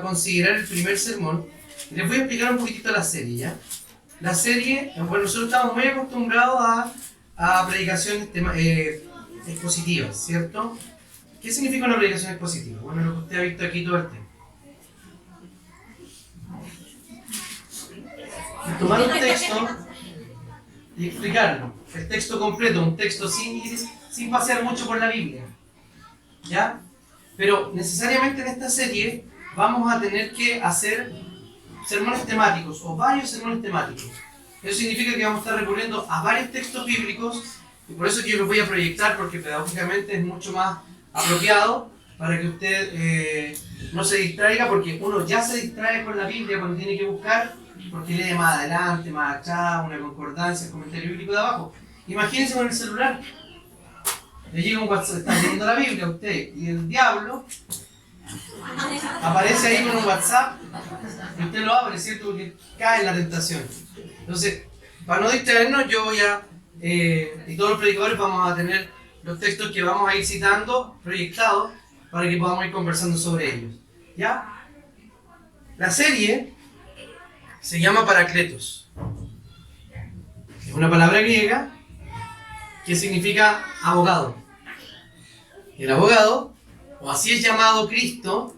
considerar el primer sermón. Les voy a explicar un poquitito la serie, ¿ya? La serie, bueno, nosotros estamos muy acostumbrados a predicaciones expositivas, ¿cierto? ¿Qué significa una predicación expositiva? Bueno, lo que usted ha visto aquí todo el tiempo. Tomar un texto y explicarlo, el texto completo, un texto sin pasear mucho por la Biblia, ¿ya? Pero necesariamente en esta serie vamos a tener que hacer sermones temáticos o varios sermones temáticos. Eso significa que vamos a estar recurriendo a varios textos bíblicos y por eso que yo los voy a proyectar, porque pedagógicamente es mucho más apropiado para que usted no se distraiga, porque uno ya se distrae con la Biblia cuando tiene que buscar, porque lee más adelante, más atrás, una concordancia, el comentario bíblico de abajo. Imagínense con el celular. Le llega un WhatsApp, está leyendo la Biblia a usted y el diablo aparece ahí con un WhatsApp y usted lo abre, ¿cierto? Porque cae en la tentación. Entonces, para no distraernos, yo voy a, y todos los predicadores vamos a tener los textos que vamos a ir citando, proyectados, para que podamos ir conversando sobre ellos. ¿Ya? La serie se llama Paracletos. Es una palabra griega que significa abogado. El abogado, o así es llamado Cristo,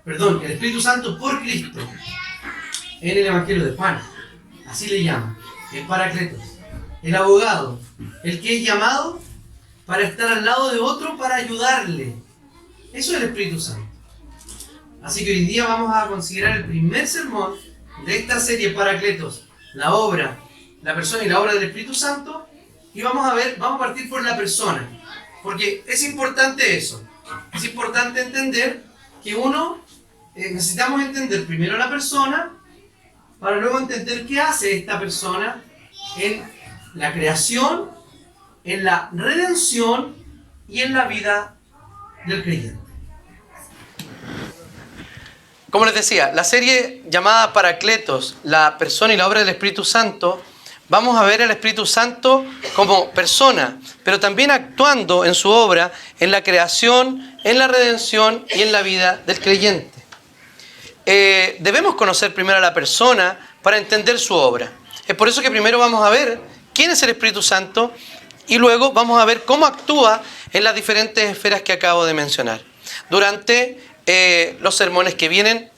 perdón, el Espíritu Santo por Cristo, en el Evangelio de Juan. Así le llama, el Paracletos. El abogado, el que es llamado para estar al lado de otro para ayudarle. Eso es el Espíritu Santo. Así que hoy día vamos a considerar el primer sermón de esta serie Paracletos, la obra, la persona y la obra del Espíritu Santo, y vamos a partir por la persona, porque es importante eso. Es importante entender que necesitamos entender primero la persona, para luego entender qué hace esta persona en la creación, en la redención y en la vida del creyente. Como les decía, la serie llamada Paracletos, la persona y la obra del Espíritu Santo, vamos a ver al Espíritu Santo como persona, pero también actuando en su obra, en la creación, en la redención y en la vida del creyente. Debemos conocer primero a la persona para entender su obra. Es por eso que primero vamos a ver quién es el Espíritu Santo y luego vamos a ver cómo actúa en las diferentes esferas que acabo de mencionar. Durante los sermones que vienen,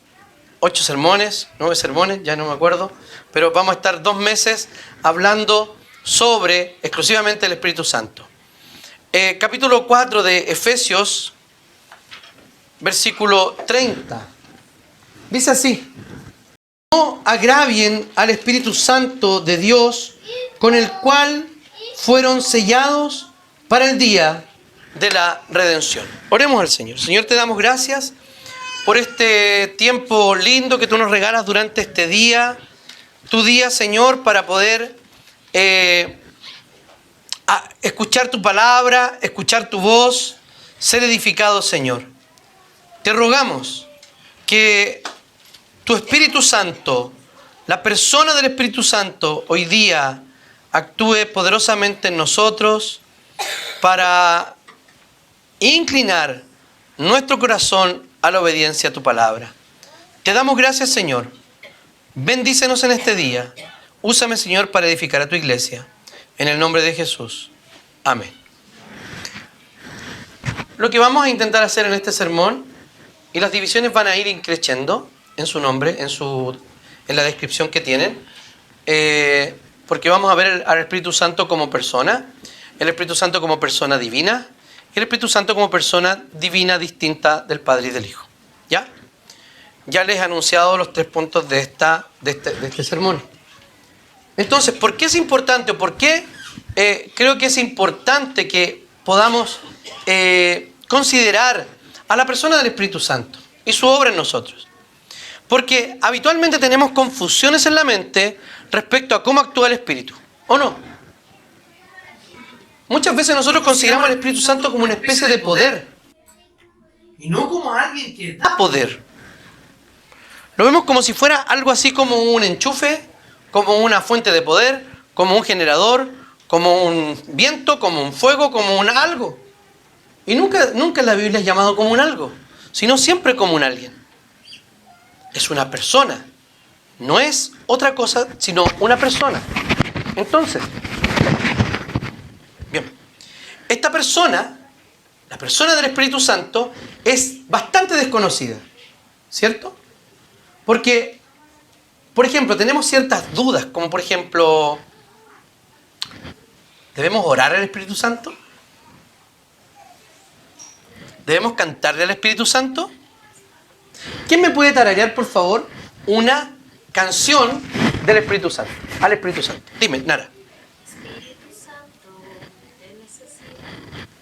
8 sermones, 9 sermones, ya no me acuerdo, pero vamos a estar 2 meses hablando sobre exclusivamente el Espíritu Santo. Capítulo 4 de Efesios, versículo 30. Dice así: no agravien al Espíritu Santo de Dios, con el cual fueron sellados para el día de la redención. Oremos al Señor. Señor, te damos gracias por este tiempo lindo que tú nos regalas durante este día. Tu día, Señor, para poder escuchar tu palabra, escuchar tu voz, ser edificado, Señor. Te rogamos que tu Espíritu Santo, la persona del Espíritu Santo, hoy día actúe poderosamente en nosotros para inclinar nuestro corazón a la obediencia a tu palabra. Te damos gracias, Señor. Bendícenos en este día. Úsame, Señor, para edificar a tu iglesia. En el nombre de Jesús. Amén. Lo que vamos a intentar hacer en este sermón, y las divisiones van a ir increciendo en su nombre, en la descripción que tienen, porque vamos a ver al Espíritu Santo como persona, el Espíritu Santo como persona divina, y el Espíritu Santo como persona divina distinta del Padre y del Hijo. ¿Ya? Ya les he anunciado los 3 puntos de este sermón. Entonces, ¿por qué es importante? ¿Por qué creo que es importante que podamos considerar a la persona del Espíritu Santo y su obra en nosotros? Porque habitualmente tenemos confusiones en la mente respecto a cómo actúa el Espíritu, ¿o no? Muchas veces nosotros consideramos al Espíritu Santo como una especie de poder y no como alguien que da poder. Lo vemos como si fuera algo así como un enchufe, como una fuente de poder, como un generador, como un viento, como un fuego, como un algo. Y nunca en la Biblia es llamado como un algo, sino siempre como un alguien. es una persona. No es otra cosa, sino una persona. Entonces, bien, esta persona, la persona del Espíritu Santo, es bastante desconocida, ¿cierto? Porque, por ejemplo, tenemos ciertas dudas, como por ejemplo, ¿debemos orar al Espíritu Santo? ¿Debemos cantarle al Espíritu Santo? ¿Quién me puede tararear, por favor, una canción del Espíritu Santo? Al Espíritu Santo. Dime, Nara. Espíritu Santo, te necesito.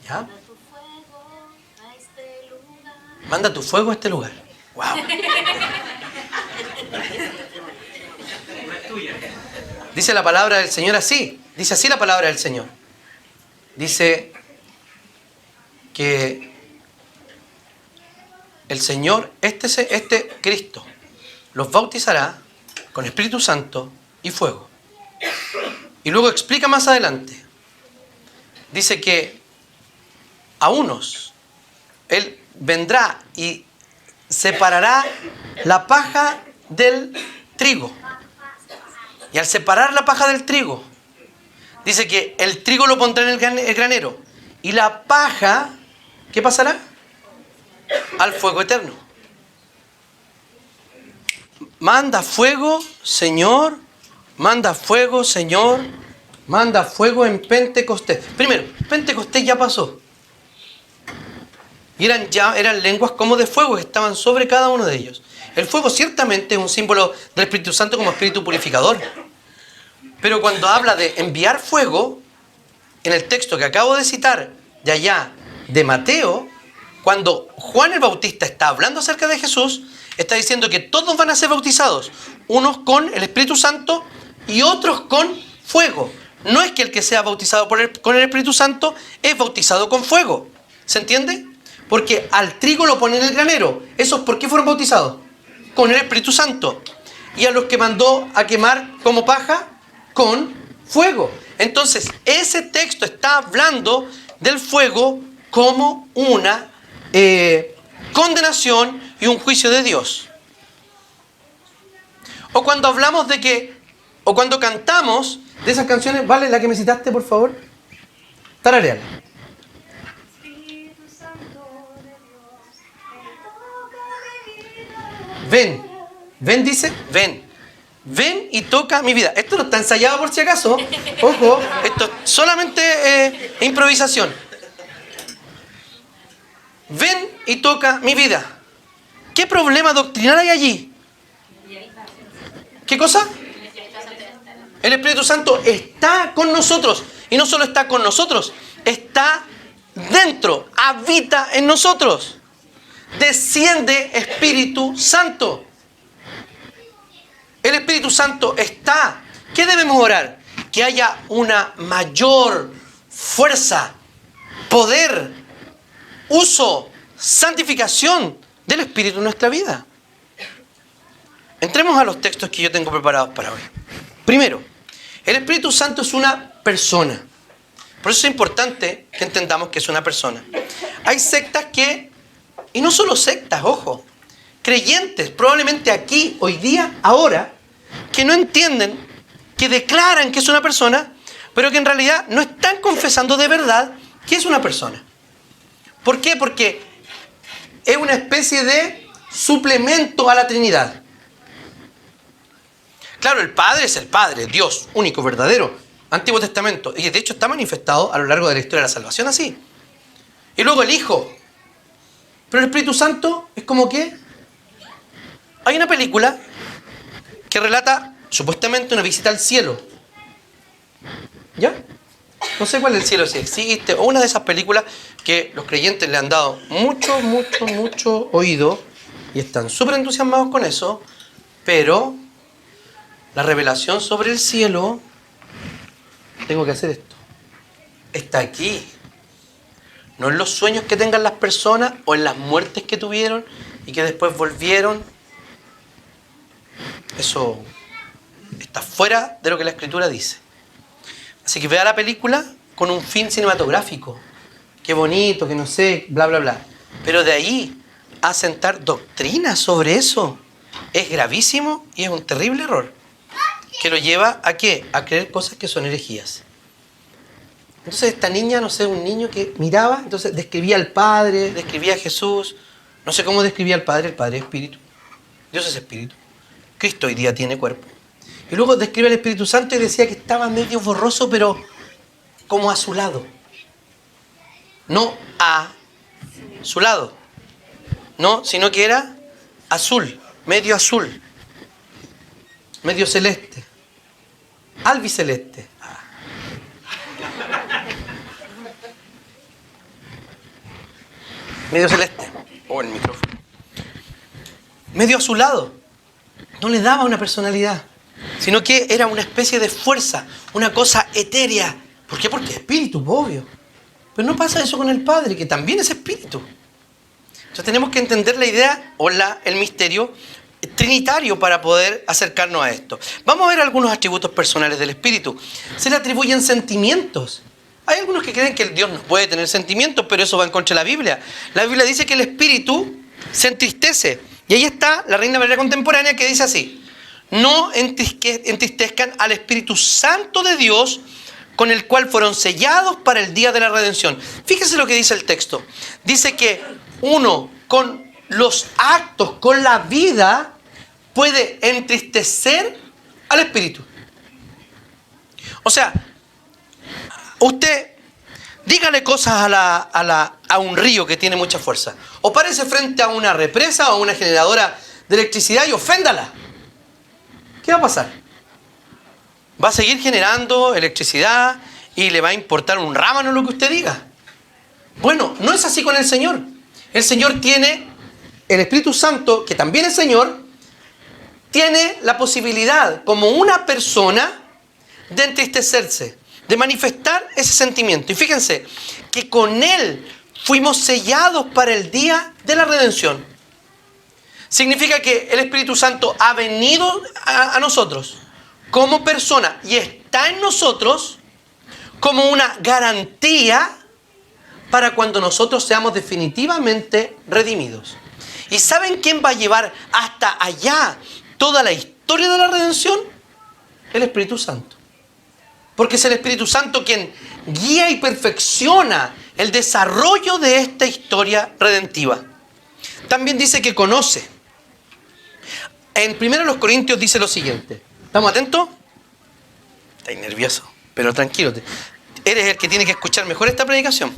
¿Ya? Manda tu fuego a este lugar. Manda tu fuego a este lugar. ¡Wow! Dice la palabra del Señor así. Dice así la palabra del Señor. Dice que el Señor, este Cristo, los bautizará con Espíritu Santo y fuego. Y luego explica más adelante. Dice que a unos Él vendrá y separará la paja del trigo. Y al separar la paja del trigo, dice que el trigo lo pondrá en el granero. Y la paja, ¿qué pasará? Al fuego eterno. Manda fuego, Señor. Manda fuego, Señor. Manda fuego en Pentecostés. Primero, Pentecostés ya pasó. Y eran lenguas como de fuego que estaban sobre cada uno de ellos. El fuego ciertamente es un símbolo del Espíritu Santo como espíritu purificador. Pero cuando habla de enviar fuego, en el texto que acabo de citar, de allá, de Mateo, cuando Juan el Bautista está hablando acerca de Jesús, está diciendo que todos van a ser bautizados, unos con el Espíritu Santo y otros con fuego. No es que el que sea bautizado con el Espíritu Santo es bautizado con fuego. ¿Se entiende? Porque al trigo lo pone en el granero. ¿Esos por qué fueron bautizados? Con el Espíritu Santo. Y a los que mandó a quemar como paja, con fuego. Entonces, ese texto está hablando del fuego como una condenación y un juicio de Dios. O cuando hablamos de que, o cuando cantamos de esas canciones, ¿vale? La que me citaste, por favor. Tarareala. Espíritu Santo de Dios, ven y toca mi vida. Ven, dice, ven y toca mi vida. Esto no está ensayado por si acaso. Ojo, esto es solamente improvisación. Ven y toca mi vida. ¿Qué problema doctrinal hay allí? ¿Qué cosa? El Espíritu Santo está con nosotros. Y no solo está con nosotros, está dentro, habita en nosotros. Desciende Espíritu Santo. El Espíritu Santo está. ¿Qué debemos orar? Que haya una mayor fuerza, poder, uso, santificación del Espíritu en nuestra vida. Entremos a los textos que yo tengo preparados para hoy. Primero, el Espíritu Santo es una persona. Por eso es importante que entendamos que es una persona. Hay sectas que, y no solo sectas, ojo, creyentes, probablemente aquí, hoy día, ahora, que no entienden, que declaran que es una persona, pero que en realidad no están confesando de verdad que es una persona. ¿Por qué? Porque es una especie de suplemento a la Trinidad. Claro, el Padre es el Padre, Dios, único, verdadero, Antiguo Testamento. Y de hecho está manifestado a lo largo de la historia de la salvación así. Y luego el Hijo. Pero el Espíritu Santo es como que... Hay una película que relata supuestamente una visita al cielo. ¿Ya? No sé cuál es el cielo, si existe. O una de esas películas que los creyentes le han dado mucho oído. Y están súper entusiasmados con eso. Pero... la revelación sobre el cielo, tengo que hacer esto, está aquí. No en los sueños que tengan las personas o en las muertes que tuvieron y que después volvieron. Eso está fuera de lo que la Escritura dice. Así que vea la película con un fin cinematográfico. Qué bonito, que no sé, bla, bla, bla. Pero de ahí a sentar doctrina sobre eso es gravísimo y es un terrible error que lo lleva ¿a qué? A creer cosas que son herejías. Entonces esta niña, no sé, un niño que miraba, entonces describía al Padre, describía a Jesús, no sé cómo describía al Padre es espíritu, Dios es espíritu, Cristo hoy día tiene cuerpo. Y luego describe al Espíritu Santo y decía que estaba medio borroso, pero como a su lado. No a su lado, no, sino que era azul, medio celeste, albiceleste. Medio celeste. El micrófono. Medio azulado. No le daba una personalidad, sino que era una especie de fuerza, una cosa etérea. ¿Por qué? Porque es espíritu, obvio. Pero no pasa eso con el Padre, que también es espíritu. Entonces tenemos que entender la idea o el misterio trinitario para poder acercarnos a esto. Vamos a ver algunos atributos personales del espíritu. Se le atribuyen sentimientos. Hay algunos que creen que el Dios no puede tener sentimientos, pero eso va en contra de la Biblia. La Biblia dice que el espíritu se entristece. Y ahí está la Reina Valera contemporánea que dice así: no entristezcan al Espíritu Santo de Dios, con el cual fueron sellados para el día de la redención. Fíjese lo que dice el texto. Dice que uno con los actos, con la vida, puede entristecer al Espíritu. O sea, usted dígale cosas a un río que tiene mucha fuerza. O párese frente a una represa o a una generadora de electricidad y oféndala. ¿Qué va a pasar? Va a seguir generando electricidad y le va a importar un rábano lo que usted diga. Bueno, no es así con el Señor. El Señor tiene, el Espíritu Santo, que también es Señor, tiene la posibilidad, como una persona, de entristecerse, de manifestar ese sentimiento. Y fíjense que con Él fuimos sellados para el día de la redención. Significa que el Espíritu Santo ha venido a nosotros como persona y está en nosotros como una garantía para cuando nosotros seamos definitivamente redimidos. ¿Y saben quién va a llevar hasta allá toda la historia de la redención? El Espíritu Santo. Porque es el Espíritu Santo quien guía y perfecciona el desarrollo de esta historia redentiva. También dice que conoce. En 1 Corintios dice lo siguiente. ¿Estamos atentos? Estás nervioso, pero tranquilo. Eres el que tiene que escuchar mejor esta predicación.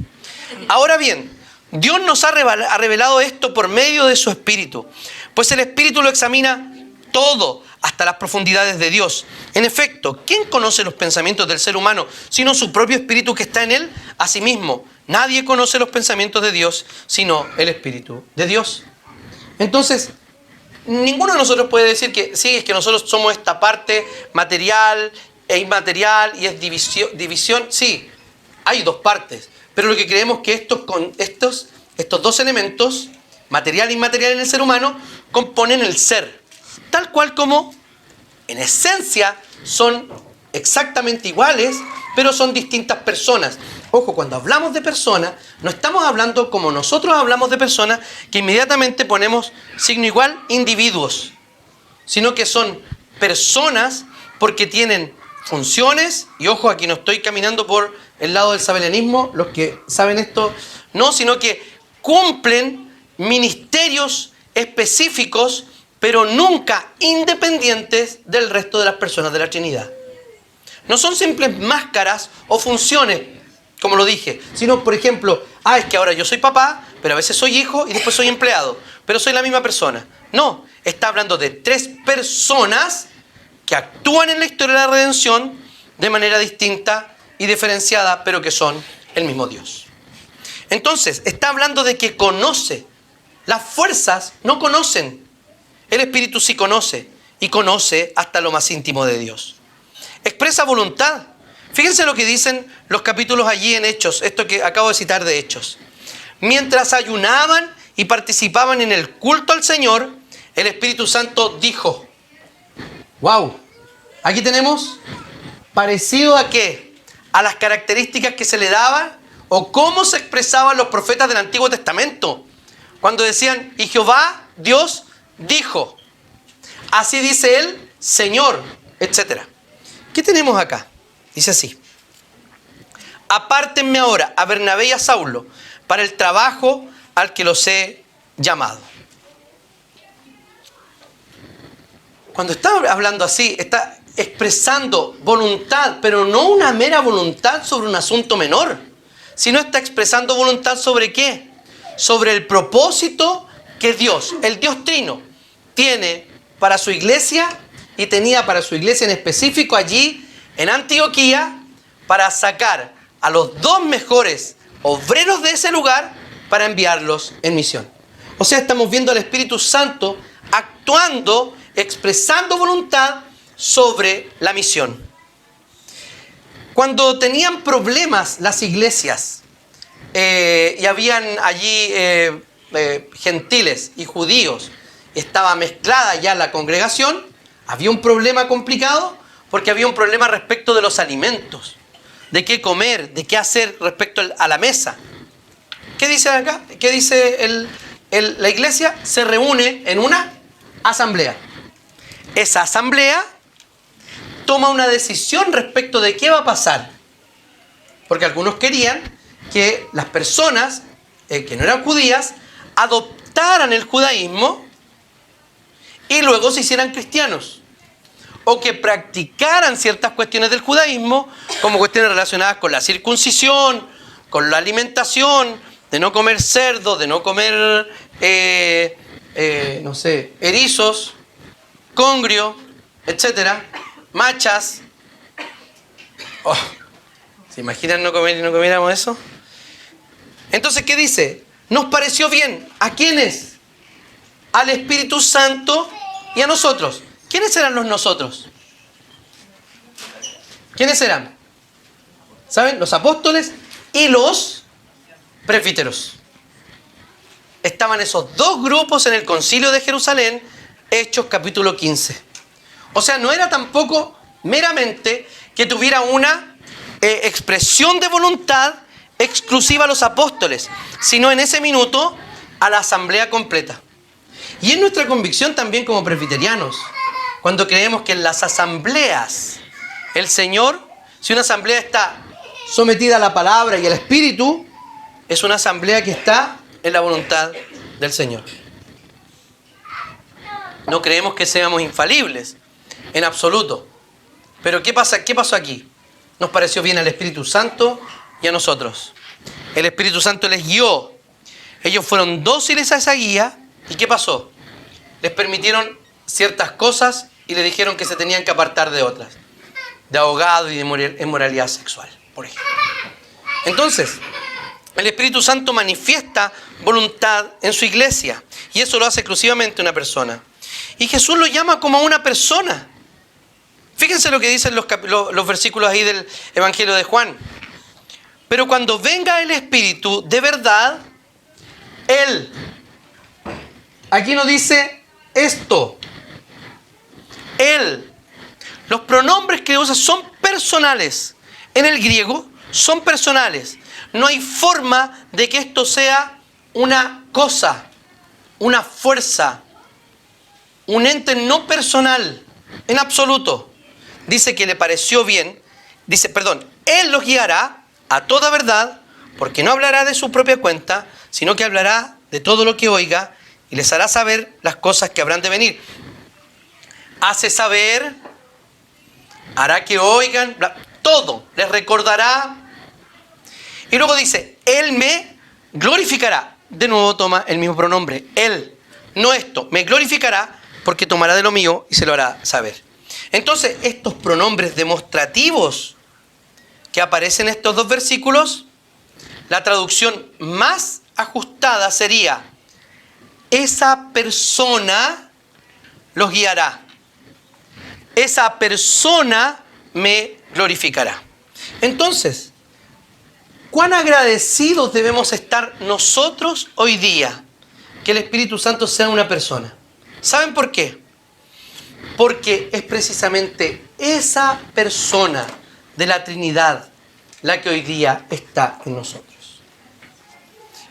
Ahora bien, Dios nos ha revelado esto por medio de su Espíritu. Pues el Espíritu lo examina todo, hasta las profundidades de Dios. En efecto, ¿quién conoce los pensamientos del ser humano sino su propio espíritu que está en él? Asimismo, nadie conoce los pensamientos de Dios sino el Espíritu de Dios. Entonces, ninguno de nosotros puede decir que sí, es que nosotros somos esta parte material e inmaterial y es división. Sí, hay dos partes, pero lo que creemos que estos dos elementos, material e inmaterial en el ser humano, componen el ser. Tal cual como, en esencia, son exactamente iguales, pero son distintas personas. Ojo, cuando hablamos de personas, no estamos hablando como nosotros hablamos de personas, que inmediatamente ponemos signo igual, individuos, sino que son personas porque tienen funciones, y ojo, aquí no estoy caminando por el lado del sabelianismo, los que saben esto, no, sino que cumplen ministerios específicos, pero nunca independientes del resto de las personas de la Trinidad. No son simples máscaras o funciones, como lo dije, sino, por ejemplo, es que ahora yo soy papá, pero a veces soy hijo y después soy empleado, pero soy la misma persona. No, está hablando de tres personas que actúan en la historia de la redención de manera distinta y diferenciada, pero que son el mismo Dios. Entonces, está hablando de que conoce. Las fuerzas no conocen. El Espíritu sí conoce, y conoce hasta lo más íntimo de Dios. Expresa voluntad. Fíjense lo que dicen los capítulos allí en Hechos, esto que acabo de citar de Hechos. Mientras ayunaban y participaban en el culto al Señor, el Espíritu Santo dijo. ¡Wow! Aquí tenemos parecido a qué, a las características que se le daban o cómo se expresaban los profetas del Antiguo Testamento. Cuando decían, y Jehová, Dios, dijo. Así dice el Señor, etc. ¿Qué tenemos acá? Dice así: apártenme ahora a Bernabé y a Saulo para el trabajo al que los he llamado. Cuando está hablando así, está expresando voluntad, pero no una mera voluntad sobre un asunto menor, sino está expresando voluntad sobre ¿qué? Sobre el propósito que Dios, el Dios Trino, tiene para su iglesia y tenía para su iglesia en específico allí en Antioquía, para sacar a los 2 mejores obreros de ese lugar para enviarlos en misión. O sea, estamos viendo al Espíritu Santo actuando, expresando voluntad sobre la misión. Cuando tenían problemas las iglesias y habían allí gentiles y judíos, estaba mezclada ya la congregación, había un problema complicado porque había un problema respecto de los alimentos, de qué comer, de qué hacer respecto a la mesa. ¿Qué dice acá? ¿Qué dice la iglesia? Se reúne en una asamblea. Esa asamblea toma una decisión respecto de qué va a pasar. Porque algunos querían que las personas que no eran judías adoptaran el judaísmo y luego se hicieran cristianos. O que practicaran ciertas cuestiones del judaísmo, como cuestiones relacionadas con la circuncisión, con la alimentación, de no comer cerdo, de no comer, erizos, congrio, etcétera, machas. Oh, ¿se imaginan no comer y no comiéramos eso? Entonces, ¿qué dice? Nos pareció bien. ¿A quiénes? Al Espíritu Santo y a nosotros. ¿Quiénes eran los nosotros? ¿Quiénes eran? ¿Saben? Los apóstoles y los presbíteros. Estaban esos 2 grupos en el concilio de Jerusalén, Hechos capítulo 15. O sea, no era tampoco meramente que tuviera una expresión de voluntad exclusiva a los apóstoles, sino en ese minuto a la asamblea completa. Y es nuestra convicción también como presbiterianos, cuando creemos que en las asambleas, el Señor, si una asamblea está sometida a la palabra y al Espíritu, es una asamblea que está en la voluntad del Señor. No creemos que seamos infalibles, en absoluto. Pero ¿qué pasó aquí? Nos pareció bien al Espíritu Santo y a nosotros. El Espíritu Santo les guió. Ellos fueron dóciles a esa guía. ¿Y qué pasó? Les permitieron ciertas cosas y le dijeron que se tenían que apartar de otras, de ahogado y de inmoralidad sexual, por ejemplo. Entonces, el Espíritu Santo manifiesta voluntad en su iglesia y eso lo hace exclusivamente una persona. Y Jesús lo llama como una persona. Fíjense lo que dicen los versículos ahí del Evangelio de Juan. Pero cuando venga el Espíritu de verdad, Él, aquí no dice esto, Él. Los pronombres que usa son personales. En el griego son personales. No hay forma de que esto sea una cosa, una fuerza, un ente no personal, en absoluto. Dice que le pareció bien. Él los guiará a toda verdad, porque no hablará de su propia cuenta, sino que hablará de todo lo que oiga y les hará saber las cosas que habrán de venir. Hace saber, hará que oigan, todo, les recordará. Y luego dice, Él me glorificará. De nuevo toma el mismo pronombre, Él, no esto, me glorificará porque tomará de lo mío y se lo hará saber. Entonces, estos pronombres demostrativos que aparecen en estos 2 versículos, la traducción más ajustada sería, esa persona los guiará. Esa persona me glorificará. Entonces, ¿cuán agradecidos debemos estar nosotros hoy día que el Espíritu Santo sea una persona? ¿Saben por qué? Porque es precisamente esa persona de la Trinidad la que hoy día está en nosotros.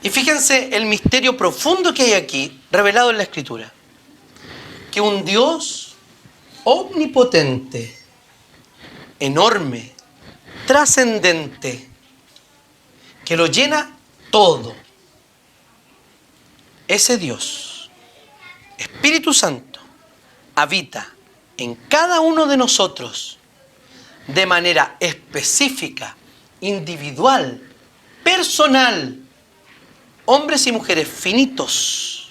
Y fíjense el misterio profundo que hay aquí, revelado en la Escritura. Que un Dios omnipotente, enorme, trascendente, que lo llena todo. Ese Dios, Espíritu Santo, habita en cada uno de nosotros de manera específica, individual, personal. Hombres y mujeres finitos,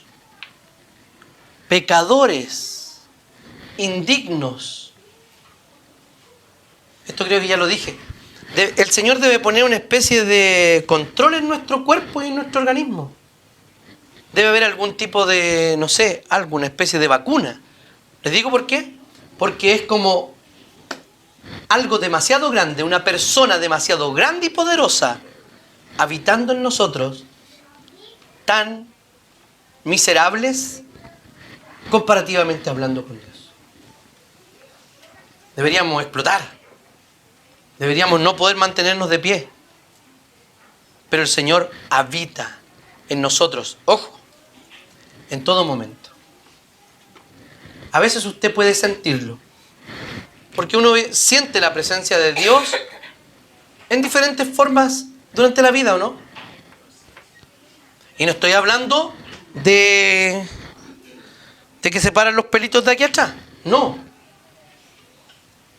pecadores, indignos. Esto creo que ya lo dije. El Señor debe poner una especie de control en nuestro cuerpo y en nuestro organismo. Debe haber algún tipo de, no sé, alguna especie de vacuna. ¿Les digo por qué? Porque es como algo demasiado grande, una persona demasiado grande y poderosa habitando en nosotros, tan miserables comparativamente hablando con Dios. Deberíamos explotar. Deberíamos no poder mantenernos de pie. Pero el Señor habita en nosotros. Ojo, en todo momento. A veces usted puede sentirlo. Porque uno siente la presencia de Dios en diferentes formas durante la vida, ¿o no? Y no estoy hablando de que se paran los pelitos de aquí atrás. No.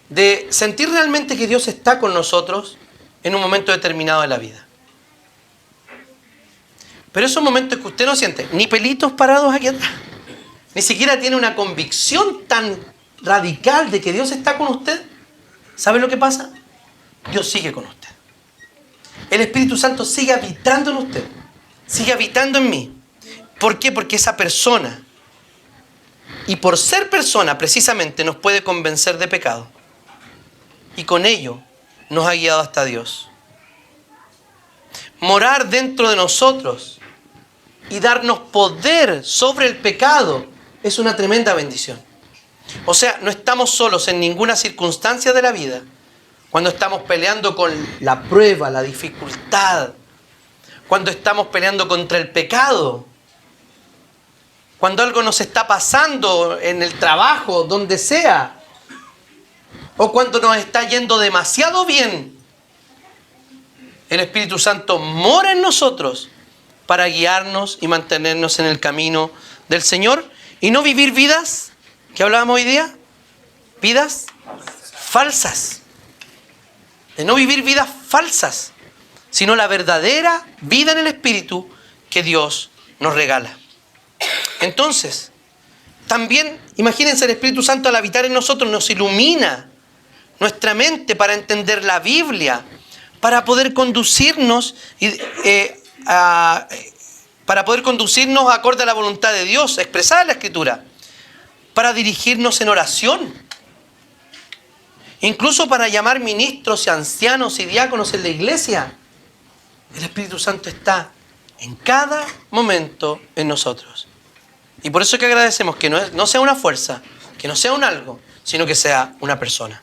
De sentir realmente que Dios está con nosotros en un momento determinado de la vida. Pero esos momentos que usted no siente ni pelitos parados aquí atrás, ni siquiera tiene una convicción tan radical de que Dios está con usted, ¿sabe lo que pasa? Dios sigue con usted. El Espíritu Santo sigue habitando en usted. Sigue habitando en mí. ¿Por qué? Porque esa persona, y por ser persona precisamente, nos puede convencer de pecado. Y con ello nos ha guiado hasta Dios. Morar dentro de nosotros y darnos poder sobre el pecado es una tremenda bendición. O sea, no estamos solos en ninguna circunstancia de la vida. Cuando estamos peleando con la prueba, la dificultad, cuando estamos peleando contra el pecado, cuando algo nos está pasando en el trabajo, donde sea, o cuando nos está yendo demasiado bien, el Espíritu Santo mora en nosotros para guiarnos y mantenernos en el camino del Señor y no vivir vidas, ¿qué hablábamos hoy día? Vidas falsas. De no vivir vidas falsas, sino la verdadera vida en el Espíritu que Dios nos regala. Entonces, también, imagínense, el Espíritu Santo al habitar en nosotros nos ilumina nuestra mente para entender la Biblia, para poder conducirnos acorde a la voluntad de Dios, expresada en la Escritura, para dirigirnos en oración, incluso para llamar ministros y ancianos y diáconos en la iglesia. El Espíritu Santo está en cada momento en nosotros. Y por eso es que agradecemos que no sea una fuerza, que no sea un algo, sino que sea una persona.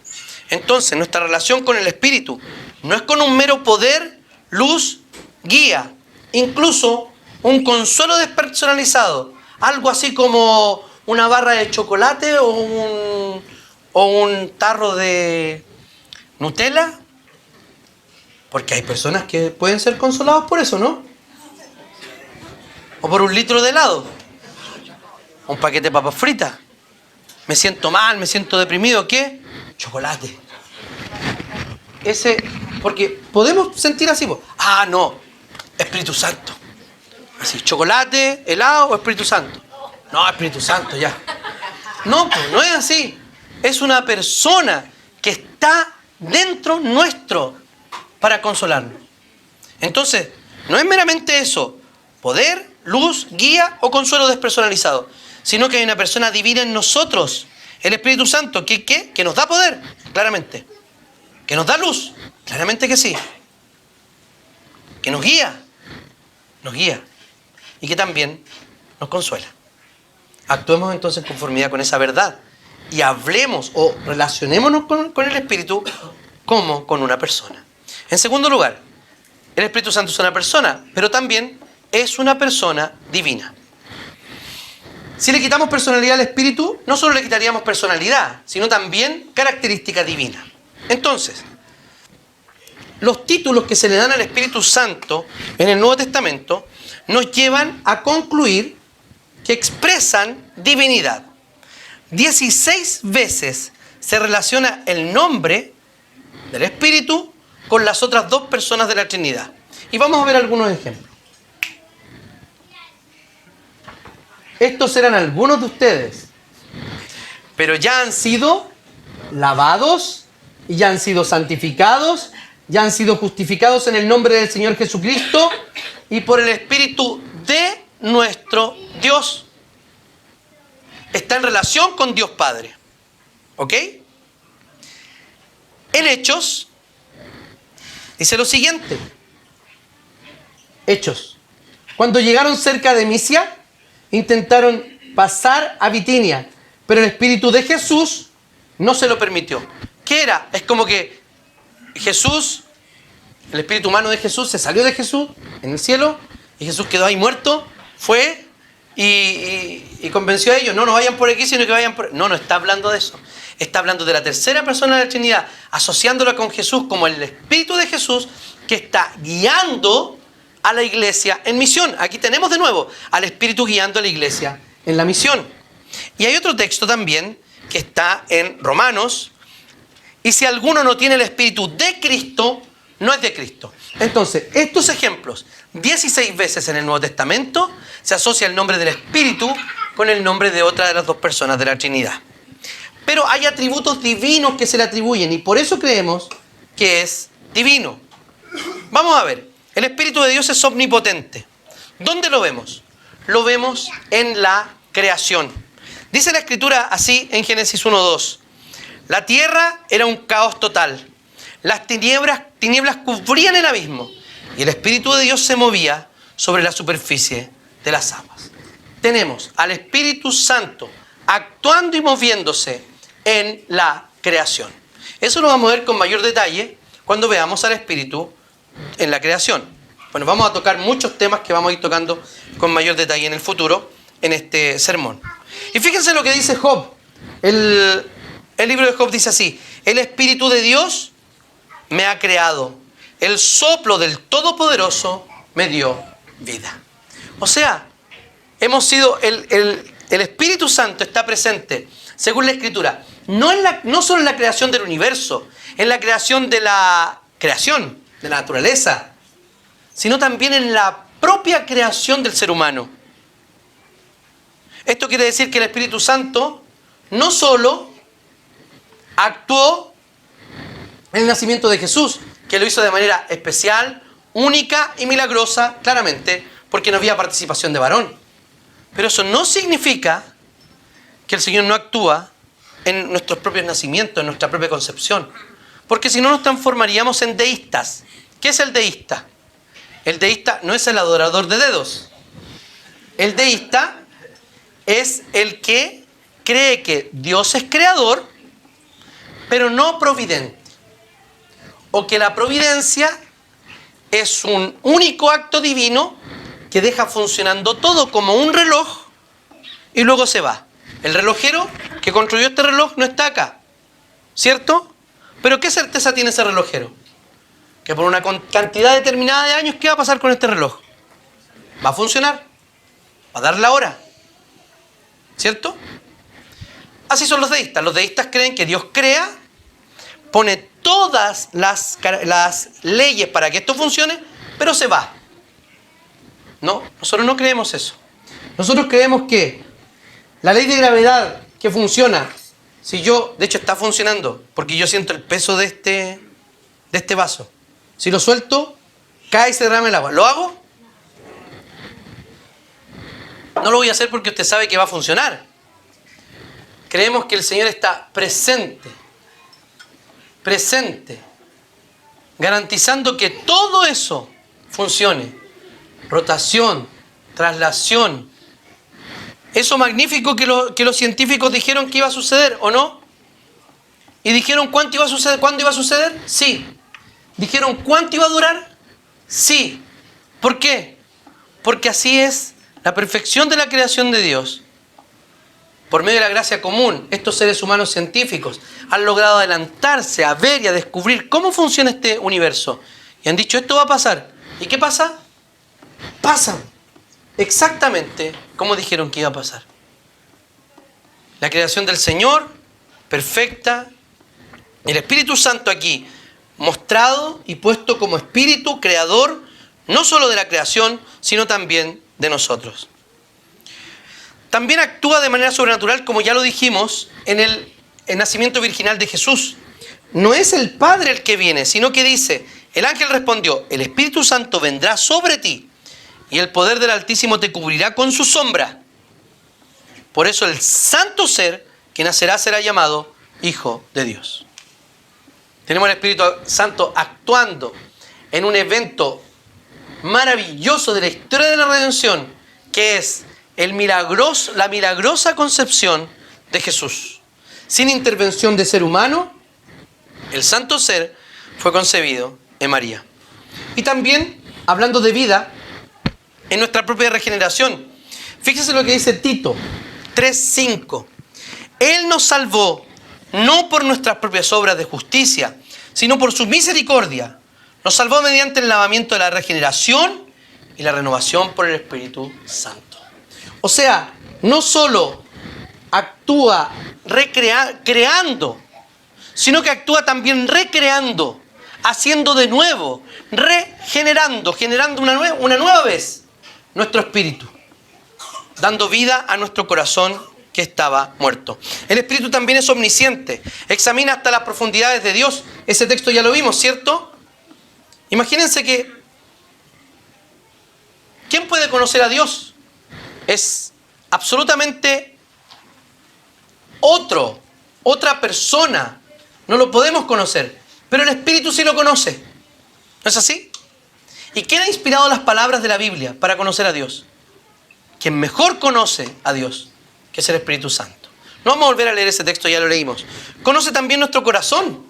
Entonces, nuestra relación con el Espíritu no es con un mero poder, luz, guía, incluso un consuelo despersonalizado, algo así como una barra de chocolate o un tarro de Nutella, porque hay personas que pueden ser consolados por eso, ¿no? O por un litro de helado, o un paquete de papas fritas. Me siento mal, me siento deprimido, ¿qué? Chocolate. Porque podemos sentir así, no, Espíritu Santo. Así, chocolate, helado o Espíritu Santo. No, Espíritu Santo, ya. No, pues no es así. Es una persona que está dentro nuestro para consolarnos. Entonces, no es meramente eso, poder, luz, guía o consuelo despersonalizado, sino que hay una persona divina en nosotros, el Espíritu Santo, que nos da poder, claramente. Que nos da luz, claramente que sí. Que nos guía. Y que también nos consuela. Actuemos entonces en conformidad con esa verdad. Y hablemos o relacionémonos con el Espíritu como con una persona. En segundo lugar, el Espíritu Santo es una persona, pero también es una persona divina. Si le quitamos personalidad al Espíritu, no solo le quitaríamos personalidad, sino también característica divina. Entonces, los títulos que se le dan al Espíritu Santo en el Nuevo Testamento nos llevan a concluir que expresan divinidad. 16 veces se relaciona el nombre del Espíritu con las otras dos personas de la Trinidad. Y vamos a ver algunos ejemplos. Estos eran algunos de ustedes, pero ya han sido lavados y ya han sido santificados, ya han sido justificados en el nombre del Señor Jesucristo y por el Espíritu de nuestro Dios. Está en relación con Dios Padre. ¿Ok? En Hechos dice lo siguiente. Hechos. Cuando llegaron cerca de Misia, intentaron pasar a Bitinia, pero el Espíritu de Jesús no se lo permitió. ¿Qué era? Es como que Jesús, el espíritu humano de Jesús, se salió de Jesús en el cielo y Jesús quedó ahí muerto, fue y convenció a ellos, no vayan por aquí, sino que vayan por... No está hablando de eso. Está hablando de la tercera persona de la Trinidad, asociándola con Jesús como el Espíritu de Jesús que está guiando a la iglesia en misión. Aquí tenemos de nuevo al Espíritu guiando a la iglesia en la misión. Y hay otro texto también que está en Romanos. Y si alguno no tiene el Espíritu de Cristo, no es de Cristo. Entonces, estos ejemplos, 16 veces en el Nuevo Testamento, se asocia el nombre del Espíritu con el nombre de otra de las dos personas de la Trinidad. Pero hay atributos divinos que se le atribuyen y por eso creemos que es divino. Vamos a ver, el Espíritu de Dios es omnipotente. ¿Dónde lo vemos? Lo vemos en la creación. Dice la Escritura así en Génesis 1:2. La tierra era un caos total. Las tinieblas cubrían el abismo y el Espíritu de Dios se movía sobre la superficie de las aguas. Tenemos al Espíritu Santo actuando y moviéndose en la creación. Eso lo vamos a ver con mayor detalle cuando veamos al Espíritu en la creación. Bueno, vamos a tocar muchos temas que vamos a ir tocando con mayor detalle en el futuro, en este sermón. Y fíjense lo que dice Job. El libro de Job dice así: el Espíritu de Dios me ha creado, el soplo del Todopoderoso me dio vida. O sea, hemos sido, el Espíritu Santo está presente, según la Escritura, no solo en la creación del universo, en la creación de la naturaleza, sino también en la propia creación del ser humano. Esto quiere decir que el Espíritu Santo no solo actuó en el nacimiento de Jesús, que lo hizo de manera especial, única y milagrosa, claramente, porque no había participación de varón. Pero eso no significa que el Señor no actúa en nuestros propios nacimientos, en nuestra propia concepción. Porque si no nos transformaríamos en deístas. ¿Qué es el deísta? El deísta no es el adorador de dedos. El deísta es el que cree que Dios es creador, pero no providente. O que la providencia es un único acto divino que deja funcionando todo como un reloj y luego se va. El relojero que construyó este reloj no está acá, ¿cierto? Pero ¿qué certeza tiene ese relojero? Que por una cantidad determinada de años, ¿qué va a pasar con este reloj? Va a funcionar, va a dar la hora, ¿cierto? Así son los deístas. Los deístas creen que Dios crea, pone todas las leyes para que esto funcione, pero se va. No, nosotros no creemos eso. Nosotros creemos que la ley de gravedad que funciona, si yo, de hecho está funcionando, porque yo siento el peso de este vaso. Si lo suelto, cae y se derrama el agua. ¿Lo hago? No lo voy a hacer porque usted sabe que va a funcionar. Creemos que el Señor está presente, garantizando que todo eso funcione. Rotación, traslación. Eso magnífico que los científicos dijeron que iba a suceder, ¿o no? ¿Y dijeron cuánto iba a suceder? ¿Cuándo iba a suceder? Sí. ¿Dijeron cuánto iba a durar? Sí. ¿Por qué? Porque así es la perfección de la creación de Dios. por medio de la gracia común, estos seres humanos científicos han logrado adelantarse a ver y a descubrir cómo funciona este universo. Y han dicho, esto va a pasar. ¿Y qué pasa? Pasa exactamente como dijeron que iba a pasar. La creación del Señor, perfecta. El Espíritu Santo aquí, mostrado y puesto como Espíritu creador, no solo de la creación, sino también de nosotros. También actúa de manera sobrenatural, como ya lo dijimos, en el nacimiento virginal de Jesús. No es el Padre el que viene, sino que dice, el ángel respondió, el Espíritu Santo vendrá sobre ti y el poder del Altísimo te cubrirá con su sombra. Por eso el santo ser que nacerá será llamado Hijo de Dios. Tenemos al Espíritu Santo actuando en un evento maravilloso de la historia de la redención, que es la milagrosa concepción de Jesús. Sin intervención de ser humano, el santo ser fue concebido en María. Y también, hablando de vida, en nuestra propia regeneración. Fíjese lo que dice Tito 3:5. Él nos salvó no por nuestras propias obras de justicia, sino por su misericordia. Nos salvó mediante el lavamiento de la regeneración y la renovación por el Espíritu Santo. O sea, no solo actúa creando, sino que actúa también recreando, haciendo de nuevo, regenerando, generando una nueva vez nuestro espíritu, dando vida a nuestro corazón que estaba muerto. El Espíritu también es omnisciente, examina hasta las profundidades de Dios. Ese texto ya lo vimos, ¿cierto? Imagínense que ¿quién puede conocer a Dios? Es absolutamente otra persona. No lo podemos conocer, pero el Espíritu sí lo conoce. ¿No es así? ¿Y quién ha inspirado las palabras de la Biblia para conocer a Dios? Quien mejor conoce a Dios, que es el Espíritu Santo. No vamos a volver a leer ese texto, ya lo leímos. Conoce también nuestro corazón.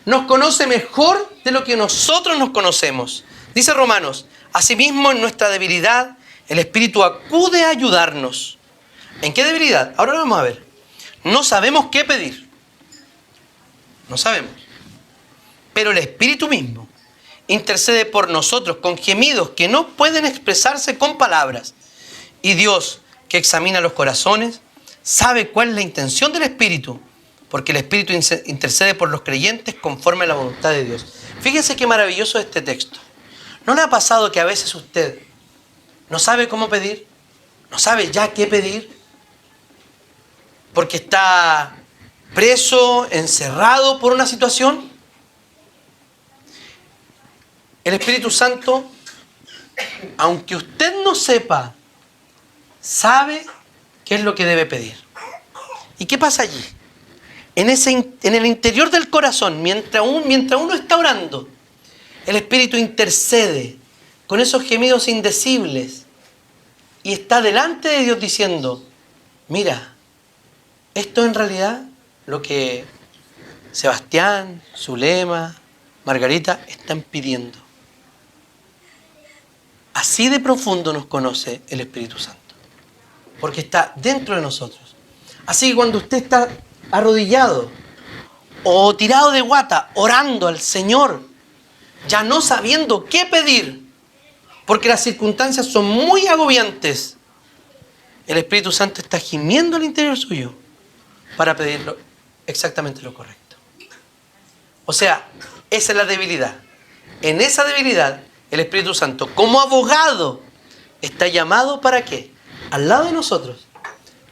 Nos conoce mejor de lo que nosotros nos conocemos. Dice Romanos, asimismo en nuestra debilidad, el Espíritu acude a ayudarnos. ¿En qué debilidad? Ahora lo vamos a ver. No sabemos qué pedir. No sabemos. Pero el Espíritu mismo intercede por nosotros con gemidos que no pueden expresarse con palabras. Y Dios, que examina los corazones, sabe cuál es la intención del Espíritu, porque el Espíritu intercede por los creyentes conforme a la voluntad de Dios. Fíjense qué maravilloso es este texto. ¿No le ha pasado que a veces usted no sabe cómo pedir? ¿No sabe ya qué pedir? Porque está preso, encerrado por una situación. El Espíritu Santo, aunque usted no sepa, sabe qué es lo que debe pedir. ¿Y qué pasa allí? En el interior del corazón, mientras uno está orando, el Espíritu intercede con esos gemidos indecibles y está delante de Dios diciendo, mira, esto en realidad lo que Sebastián, Zulema, Margarita están pidiendo. Así de profundo nos conoce el Espíritu Santo, porque está dentro de nosotros. Así que cuando usted está arrodillado o tirado de guata, orando al Señor, ya no sabiendo qué pedir, porque las circunstancias son muy agobiantes, el Espíritu Santo está gimiendo al interior suyo para pedirlo exactamente lo correcto. O sea, esa es la debilidad. En esa debilidad, el Espíritu Santo, como abogado, está llamado ¿para qué? Al lado de nosotros,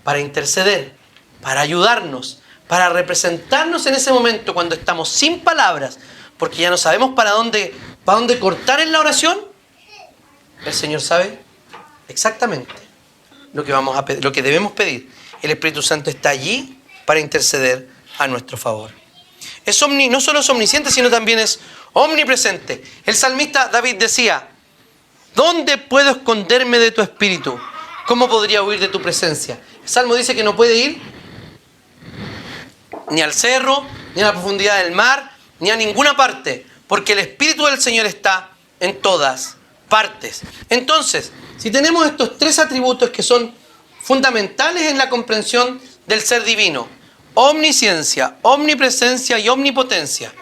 para interceder, para ayudarnos, para representarnos en ese momento cuando estamos sin palabras, porque ya no sabemos para dónde cortar en la oración. El Señor sabe exactamente lo que debemos pedir. El Espíritu Santo está allí para interceder a nuestro favor. No solo es omnisciente, sino también es omnipresente. El salmista David decía, ¿dónde puedo esconderme de tu espíritu? ¿Cómo podría huir de tu presencia? El Salmo dice que no puede ir ni al cerro, ni a la profundidad del mar, ni a ninguna parte, porque el Espíritu del Señor está en todas partes. Entonces, si tenemos estos tres atributos que son fundamentales en la comprensión del ser divino. Omnisciencia, omnipresencia y omnipotencia.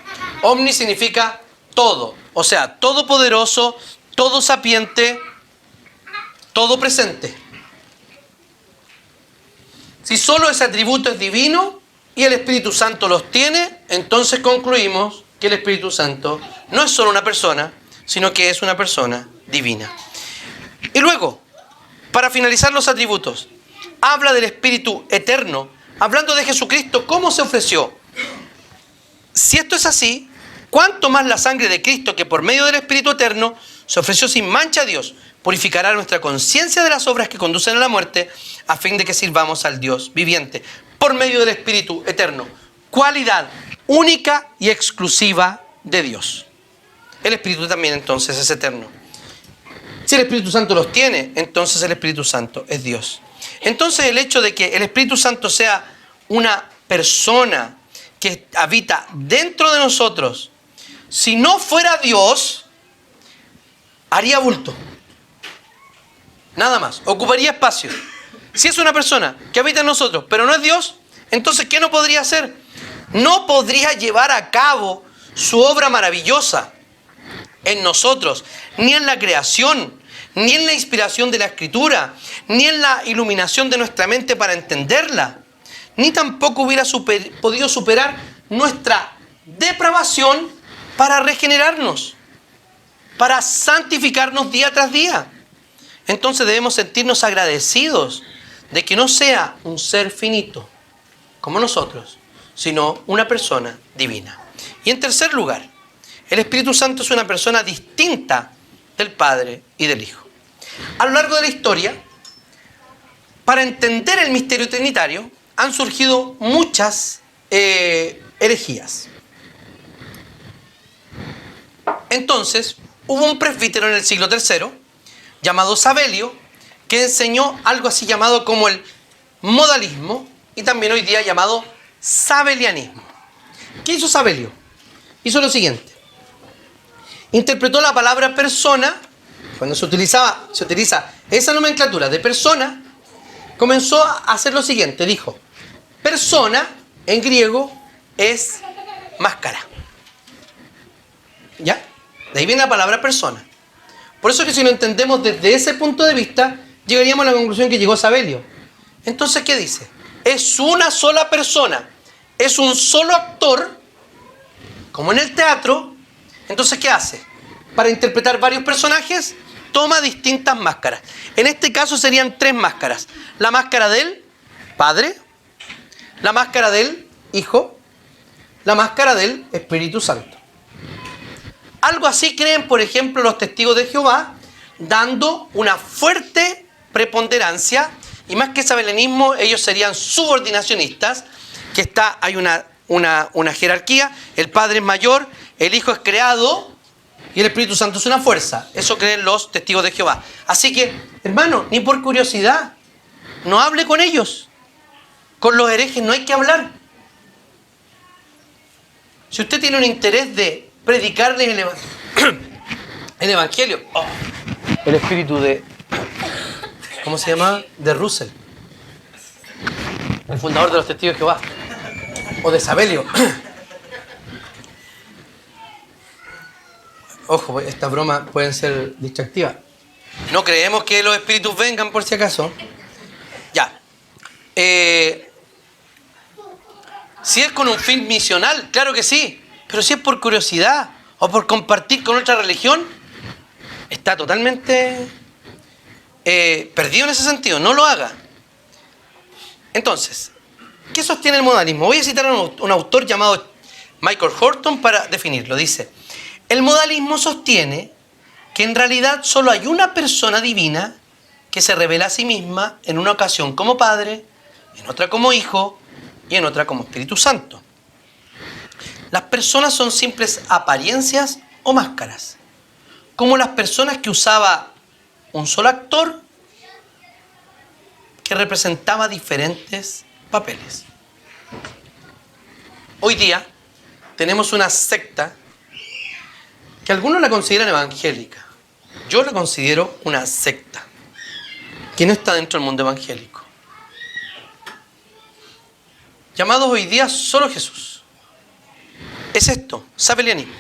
Omni significa todo, o sea, todopoderoso, todo sapiente, todo presente. Si solo ese atributo es divino y el Espíritu Santo los tiene, entonces concluimos que el Espíritu Santo no es solo una persona, sino que es una persona divina. Y luego, para finalizar los atributos, habla del Espíritu eterno, hablando de Jesucristo, cómo se ofreció. Si esto es así, ¿cuánto más la sangre de Cristo, que por medio del Espíritu eterno se ofreció sin mancha a Dios, purificará nuestra conciencia de las obras que conducen a la muerte, a fin de que sirvamos al Dios viviente, por medio del Espíritu eterno? Cualidad única y exclusiva de Dios. El Espíritu también entonces es eterno. Si el Espíritu Santo los tiene, entonces el Espíritu Santo es Dios. Entonces el hecho de que el Espíritu Santo sea una persona que habita dentro de nosotros, si no fuera Dios, haría bulto. Nada más, ocuparía espacio. Si es una persona que habita en nosotros, pero no es Dios, entonces ¿qué no podría hacer? No podría llevar a cabo su obra maravillosa en nosotros, ni en la creación, ni en la inspiración de la Escritura, ni en la iluminación de nuestra mente para entenderla, ni tampoco hubiera podido superar nuestra depravación para regenerarnos, para santificarnos día tras día. Entonces debemos sentirnos agradecidos de que no sea un ser finito como nosotros, sino una persona divina. Y en tercer lugar, el Espíritu Santo es una persona distinta del Padre y del Hijo. A lo largo de la historia, para entender el misterio trinitario, han surgido muchas herejías. Entonces, hubo un presbítero en el siglo III, llamado Sabelio, que enseñó algo así llamado como el modalismo, y también hoy día llamado sabelianismo. ¿Qué hizo Sabelio? Hizo lo siguiente. Interpretó la palabra persona, cuando se utiliza esa nomenclatura de persona, comenzó a hacer lo siguiente. Dijo, persona en griego es máscara. ¿Ya? De ahí viene la palabra persona. Por eso que si lo entendemos desde ese punto de vista, llegaríamos a la conclusión que llegó Sabelio. Entonces, ¿qué dice? Es una sola persona, es un solo actor, como en el teatro. Entonces, ¿qué hace? Para interpretar varios personajes, toma distintas máscaras. En este caso serían 3 máscaras. La máscara del Padre, la máscara del Hijo, la máscara del Espíritu Santo. Algo así creen, por ejemplo, los testigos de Jehová, dando una fuerte preponderancia, y más que sabelianismo, ellos serían subordinacionistas, que hay una jerarquía, el Padre es mayor, el Hijo es creado, y el Espíritu Santo es una fuerza. Eso creen los testigos de Jehová. Así que, hermano, ni por curiosidad, no hable con ellos. Con los herejes no hay que hablar. Si usted tiene un interés de predicarles el Evangelio, el espíritu de, ¿cómo se llama? De Russell, el fundador de los testigos de Jehová, o de Sabelio. Ojo, esta broma puede ser distractiva. No creemos que los espíritus vengan por si acaso. Ya. Si es con un fin misional, claro que sí. Pero si es por curiosidad o por compartir con otra religión, está totalmente perdido en ese sentido. No lo haga. Entonces, ¿qué sostiene el modalismo? Voy a citar a un autor llamado Michael Horton para definirlo. Dice, el modalismo sostiene que en realidad solo hay una persona divina que se revela a sí misma en una ocasión como Padre, en otra como Hijo y en otra como Espíritu Santo. Las personas son simples apariencias o máscaras, como las personas que usaba un solo actor que representaba diferentes papeles. Hoy día tenemos una secta que algunos la consideran evangélica. Yo la considero una secta que no está dentro del mundo evangélico. llamados hoy día solo Jesús. Es esto, sabelianismo.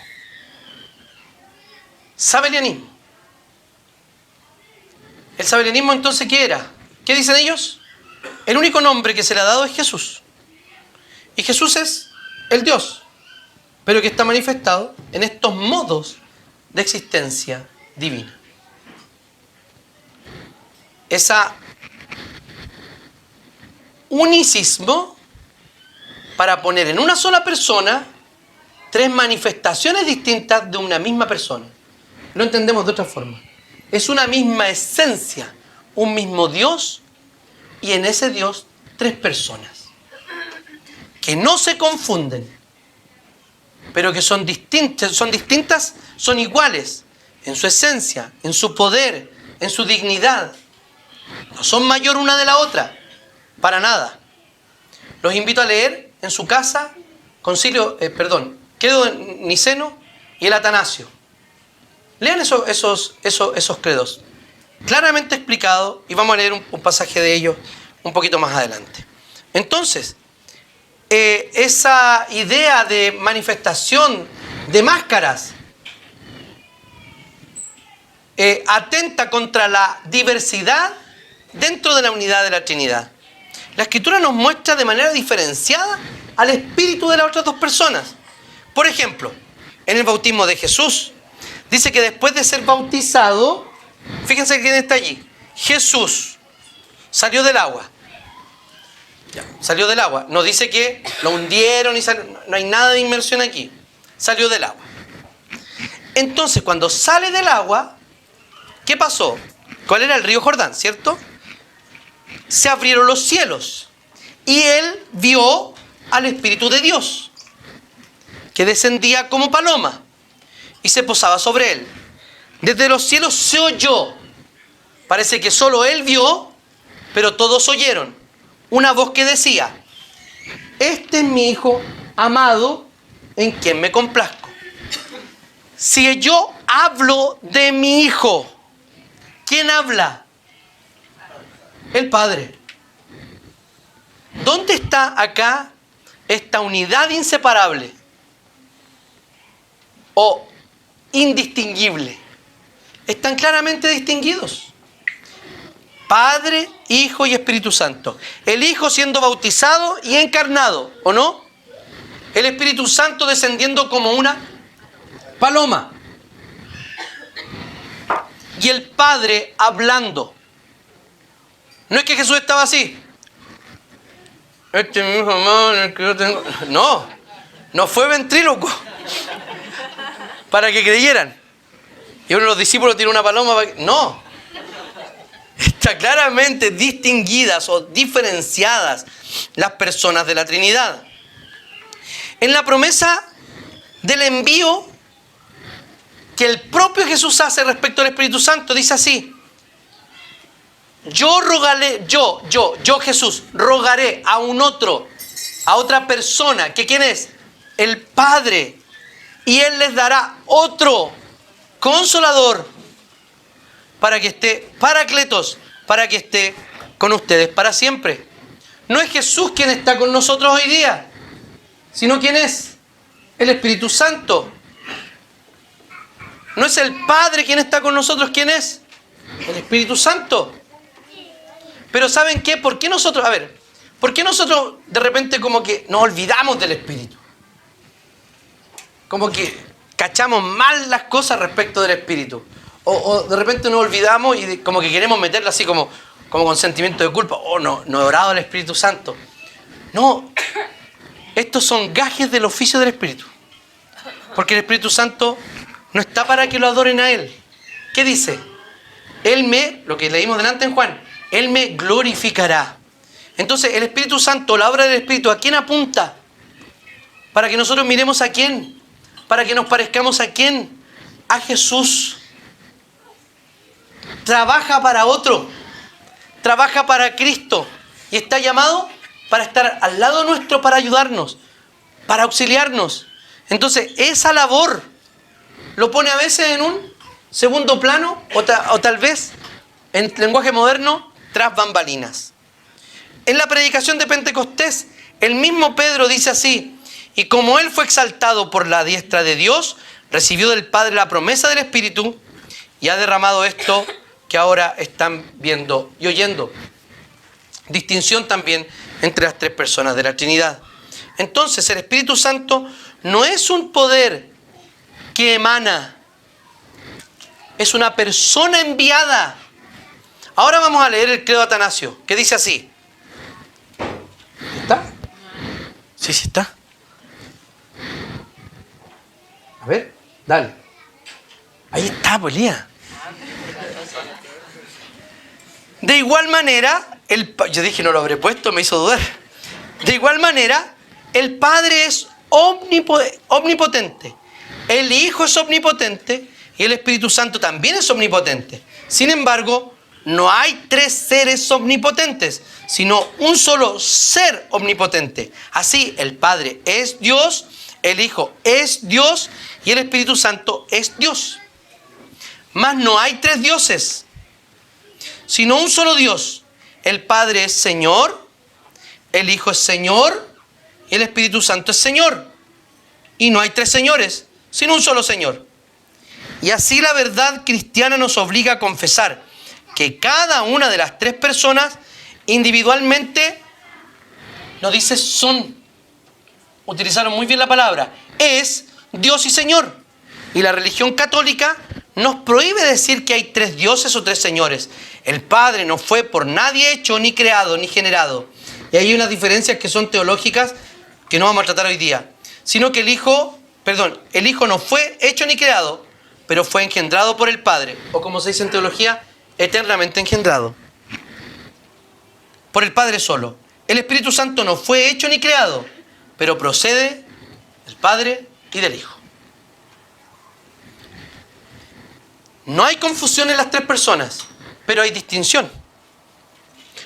Sabelianismo. ¿El sabelianismo entonces qué era? ¿Qué dicen ellos? El único nombre que se le ha dado es Jesús. Y Jesús es el Dios, pero que está manifestado en estos modos de existencia divina. Esa unicismo para poner en una sola persona tres manifestaciones distintas de una misma persona. Lo entendemos de otra forma. Es una misma esencia, un mismo Dios, y en ese Dios tres personas que no se confunden, pero que son distintas, son iguales en su esencia, en su poder, en su dignidad. No son mayor una de la otra, para nada. Los invito a leer en su casa Credo Niceno y el Atanasio. Lean esos credos, claramente explicado, y vamos a leer un pasaje de ellos un poquito más adelante. Entonces, esa idea de manifestación de máscaras atenta contra la diversidad dentro de la unidad de la Trinidad. La Escritura nos muestra de manera diferenciada al espíritu de las otras dos personas. Por ejemplo, en el bautismo de Jesús, dice que después de ser bautizado, fíjense quién está allí. Jesús salió del agua. Ya, salió del agua. No dice que lo hundieron y salió. No hay nada de inmersión aquí. Salió del agua. Entonces, cuando sale del agua, ¿qué pasó? ¿Cuál era el río Jordán, cierto? Se abrieron los cielos y él vio al Espíritu de Dios que descendía como paloma y se posaba sobre él. Desde los cielos se oyó, parece que solo él vio, pero todos oyeron, una voz que decía: este es mi Hijo amado, en quien me complazco. Si yo hablo de mi Hijo, ¿quién habla? El Padre. ¿Dónde está acá esta unidad inseparable o indistinguible? Están claramente distinguidos. Padre, Hijo y Espíritu Santo. El Hijo siendo bautizado y encarnado, ¿o no? El Espíritu Santo descendiendo como una paloma. Y el Padre hablando. No es que Jesús estaba así. Este es mi Hijo amado en el que yo tengo. No fue ventríloco. Para que creyeran. Y uno de los discípulos tiene una paloma para que... No. Está claramente distinguidas o diferenciadas las personas de la Trinidad. En la promesa del envío que el propio Jesús hace respecto al Espíritu Santo, dice así: yo rogaré, yo Jesús, rogaré a otra persona, que ¿quién es? El Padre, y Él les dará otro Consolador, para que esté, Paracletos, para que esté con ustedes para siempre. No es Jesús quien está con nosotros hoy día, sino ¿quién es? El Espíritu Santo. No es el Padre quien está con nosotros, ¿quién es? El Espíritu Santo. Pero ¿saben qué? ¿Por qué nosotros de repente como que nos olvidamos del Espíritu? Como que cachamos mal las cosas respecto del Espíritu. O de repente nos olvidamos y como que queremos meterlo así como con sentimiento de culpa. Oh, no he orado al Espíritu Santo. No, estos son gajes del oficio del Espíritu. Porque el Espíritu Santo no está para que lo adoren a Él. ¿Qué dice? Lo que leímos delante en Juan, Él me glorificará. Entonces el Espíritu Santo, la obra del Espíritu, ¿a quién apunta? Para que nosotros miremos a quién. Para que nos parezcamos a quién. A Jesús. Trabaja para otro. Trabaja para Cristo. Y está llamado para estar al lado nuestro, para ayudarnos, para auxiliarnos. Entonces esa labor lo pone a veces en un segundo plano o tal vez, en lenguaje moderno, tras bambalinas. En la predicación de Pentecostés, el mismo Pedro dice así: y como él fue exaltado por la diestra de Dios, recibió del Padre la promesa del Espíritu y ha derramado esto que ahora están viendo y oyendo. Distinción también entre las tres personas de la Trinidad. Entonces, el Espíritu Santo no es un poder que emana, es una persona enviada. Ahora vamos a leer el credo de Atanasio, que dice así. ¿Está? Sí, sí está. A ver, dale. Ahí está, pues, Lía. De igual manera, yo dije no lo habré puesto, me hizo dudar. De igual manera, el Padre es omnipotente, el Hijo es omnipotente y el Espíritu Santo también es omnipotente. Sin embargo, no hay tres seres omnipotentes, sino un solo ser omnipotente. Así, el Padre es Dios, el Hijo es Dios y el Espíritu Santo es Dios. Mas no hay tres dioses, sino un solo Dios. El Padre es Señor, el Hijo es Señor y el Espíritu Santo es Señor. Y no hay tres señores, sino un solo Señor. Y así la verdad cristiana nos obliga a confesar que cada una de las tres personas individualmente, nos dice son, utilizaron muy bien la palabra, es Dios y Señor. Y la religión católica nos prohíbe decir que hay tres dioses o tres señores. El Padre no fue por nadie hecho, ni creado, ni generado. Y hay unas diferencias que son teológicas que no vamos a tratar hoy día. Sino que el Hijo no fue hecho ni creado, pero fue engendrado por el Padre. O como se dice en teología, eternamente engendrado. Por el Padre solo. El Espíritu Santo no fue hecho ni creado, pero procede del Padre y del Hijo. No hay confusión en las tres personas, pero hay distinción.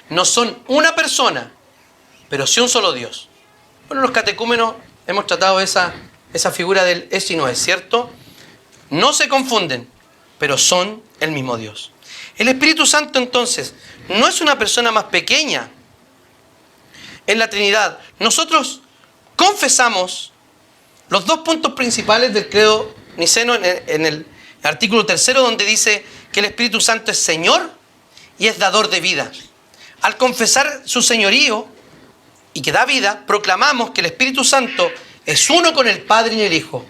No son una persona, pero sí un solo Dios. Bueno, los catecúmenos hemos tratado esa figura del es y no es, ¿cierto? No se confunden, pero son el mismo Dios. El Espíritu Santo, entonces, no es una persona más pequeña en la Trinidad. Nosotros confesamos los dos puntos principales del credo niceno en el artículo 3, donde dice que el Espíritu Santo es Señor y es dador de vida. Al confesar su señorío y que da vida, proclamamos que el Espíritu Santo es uno con el Padre y el Hijo,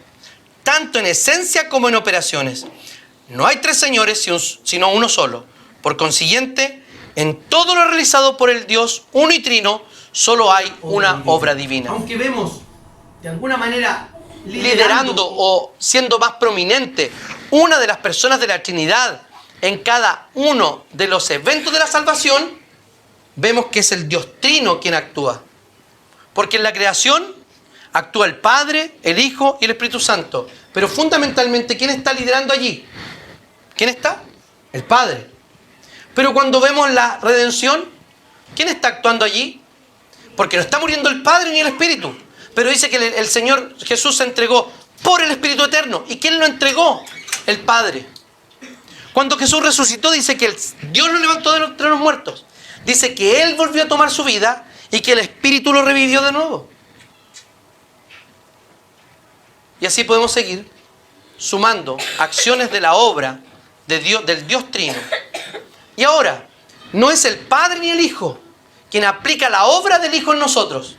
tanto en esencia como en operaciones. No hay tres señores, sino uno solo. Por consiguiente, en todo lo realizado por el Dios uno y trino, solo hay una obra divina. Aunque vemos, de alguna manera, liderando o siendo más prominente una de las personas de la Trinidad en cada uno de los eventos de la salvación, vemos que es el Dios Trino quien actúa. Porque en la creación actúa el Padre, el Hijo y el Espíritu Santo. Pero fundamentalmente, ¿quién está liderando allí? ¿Quién está? El Padre. Pero cuando vemos la redención, ¿quién está actuando allí? Porque no está muriendo el Padre ni el Espíritu. Pero dice que el Señor Jesús se entregó por el Espíritu Eterno. ¿Y quién lo entregó? El Padre. Cuando Jesús resucitó, dice que Dios lo levantó de entre los muertos. Dice que Él volvió a tomar su vida y que el Espíritu lo revivió de nuevo. Y así podemos seguir sumando acciones de la obra de Dios, del Dios Trino. Y ahora, no es el Padre ni el Hijo quien aplica la obra del Hijo en nosotros,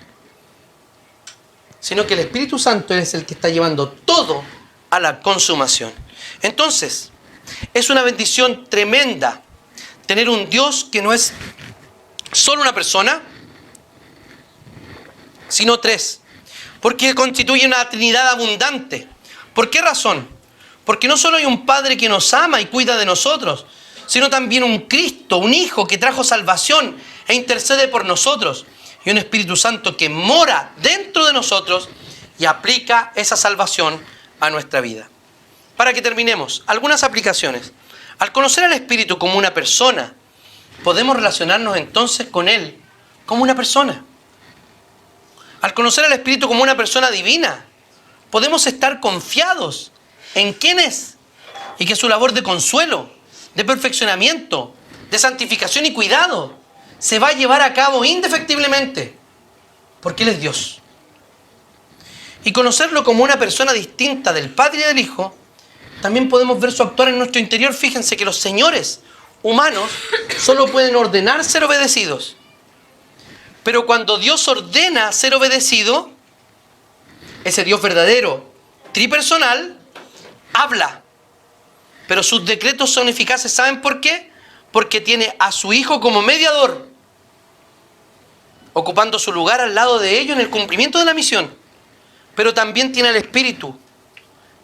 sino que el Espíritu Santo es el que está llevando todo a la consumación. Entonces, es una bendición tremenda tener un Dios que no es solo una persona, sino tres, porque constituye una Trinidad abundante. ¿Por qué razón? Porque no solo hay un Padre que nos ama y cuida de nosotros, sino también un Cristo, un Hijo que trajo salvación e intercede por nosotros, y un Espíritu Santo que mora dentro de nosotros y aplica esa salvación a nuestra vida. Para que terminemos, algunas aplicaciones. Al conocer al Espíritu como una persona, podemos relacionarnos entonces con Él como una persona. Al conocer al Espíritu como una persona divina, podemos estar confiados en quién es y que su labor de consuelo, de perfeccionamiento, de santificación y cuidado se va a llevar a cabo indefectiblemente. porque Él es Dios. Y conocerlo como una persona distinta del Padre y del Hijo, también podemos ver su actuar en nuestro interior. Fíjense que los señores humanos solo pueden ordenar ser obedecidos. Pero cuando Dios ordena ser obedecido, ese Dios verdadero, tripersonal, habla. Pero sus decretos son eficaces. ¿Saben por qué? Porque tiene a su Hijo como mediador, ocupando su lugar al lado de ellos en el cumplimiento de la misión. Pero también tiene al Espíritu,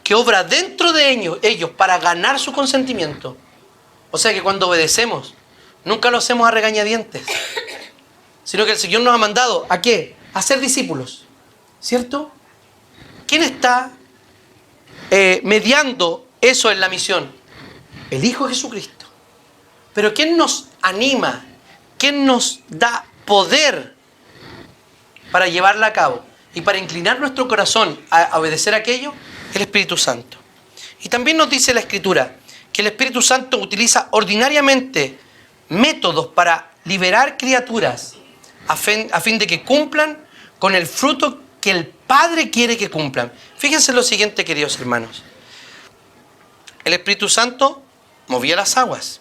que obra dentro de ellos para ganar su consentimiento. O sea que cuando obedecemos, nunca lo hacemos a regañadientes, sino que el Señor nos ha mandado ¿a qué? A ser discípulos, ¿cierto? ¿Quién está mediando eso en la misión? El Hijo Jesucristo. Pero ¿quién nos anima? ¿Quién nos da poder para llevarla a cabo y para inclinar nuestro corazón a obedecer aquello? El Espíritu Santo. Y también nos dice la Escritura que el Espíritu Santo utiliza ordinariamente métodos para liberar criaturas a fin de que cumplan con el fruto que el Padre quiere que cumplan. Fíjense lo siguiente, queridos hermanos. El Espíritu Santo movía las aguas,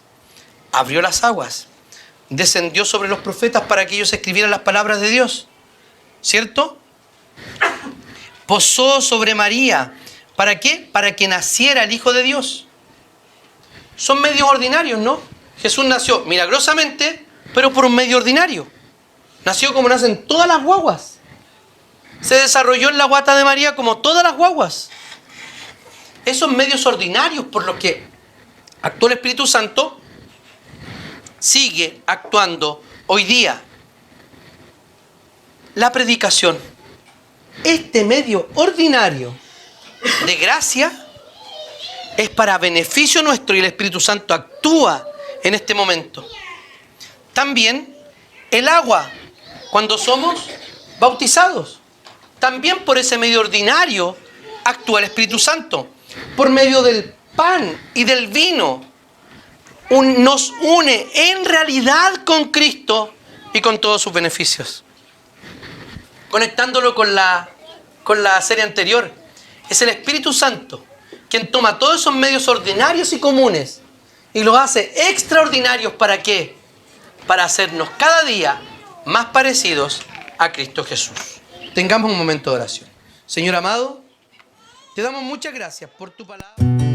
abrió las aguas, descendió sobre los profetas para que ellos escribieran las palabras de Dios, ¿cierto? Posó sobre María. ¿Para qué? Para que naciera el Hijo de Dios. Son medios ordinarios, ¿no? Jesús nació milagrosamente, pero por un medio ordinario. Nació como nacen todas las guaguas. Se desarrolló en la guata de María como todas las guaguas. Esos medios ordinarios por los que actuó el Espíritu Santo sigue actuando hoy día. La predicación. Este medio ordinario de gracia es para beneficio nuestro y el Espíritu Santo actúa en este momento. También el agua, cuando somos bautizados, también por ese medio ordinario actúa el Espíritu Santo. Por medio del pan y del vino nos une en realidad con Cristo y con todos sus beneficios. Conectándolo con la serie anterior, es el Espíritu Santo quien toma todos esos medios ordinarios y comunes y los hace extraordinarios. ¿Para qué? Para hacernos cada día más parecidos a Cristo Jesús. Tengamos un momento de oración. Señor amado, te damos muchas gracias por tu palabra.